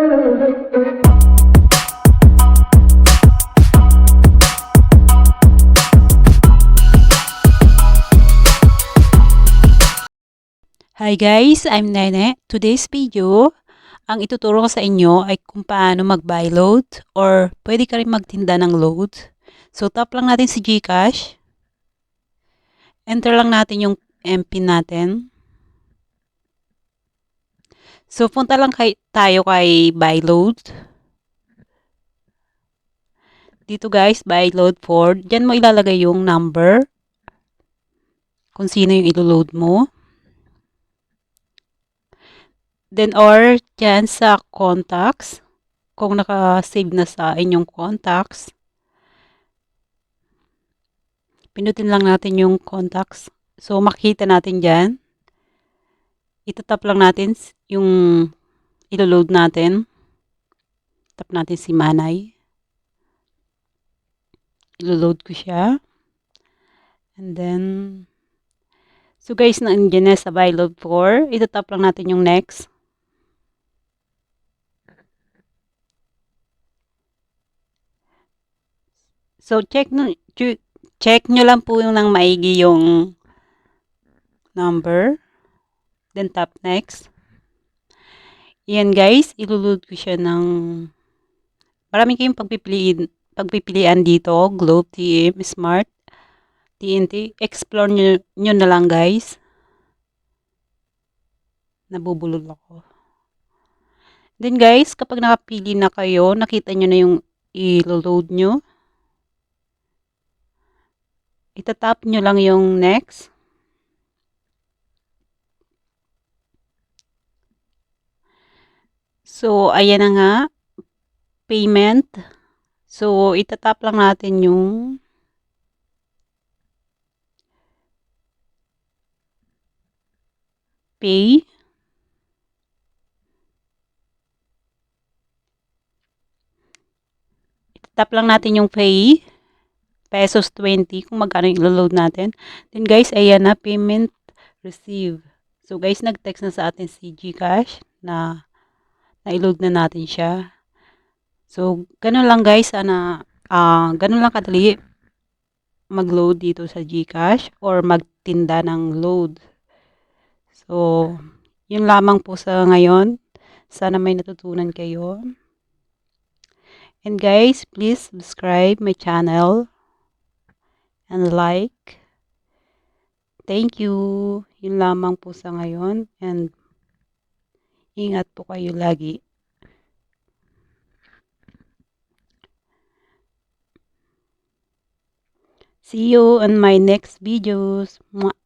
Hi guys, I'm Nene. Today's video, ang ituturo ko sa inyo ay kung paano mag-buy load or pwede ka rin magtinda ng load. So tap lang natin si Gcash. Enter lang natin yung MPIN natin. So punta lang tayo kay buy load. Dito guys, buy load for. Diyan mo ilalagay yung number. Kung sino yung ilo-load mo. Then or dyan sa contacts. Kung naka-save na sa inyong contacts. Pinutin lang natin yung contacts. So, makikita natin dyan. Itatap lang natin yung ilo-load natin. Tap natin si Manay. Ilo-load ko siya. And then, so guys, nandiyan na sa buy load 4. Itatap lang natin yung next. So, check nyo lang po yung nang maigi yung number. Then, tap next. Yan guys, ilo-load ko siya ng marami kayong pagpipilian dito. Globe, TM, Smart, TNT. Explore nyo na lang guys. Nabubulol ako. Then guys, kapag nakapili na kayo, nakita nyo na yung i-load nyo. Itatap nyo lang yung next. So, ayan na nga. Payment. So, itatap lang natin yung pay. Itatap lang natin yung pay. Pesos 20 kung magkano yung ilo-load natin. Then guys, ayan na, payment receive. So guys, nag-text na sa atin si Gcash na na-load na natin siya. So, ganun lang guys, sana ganun lang kadali mag-load dito sa Gcash or magtinda ng load. So, yun lamang po sa ngayon. Sana may natutunan kayo. And guys, please subscribe my channel and like. Thank you. Yun lamang po sa ngayon. And ingat po kayo lagi. See you on my next videos. Mwah.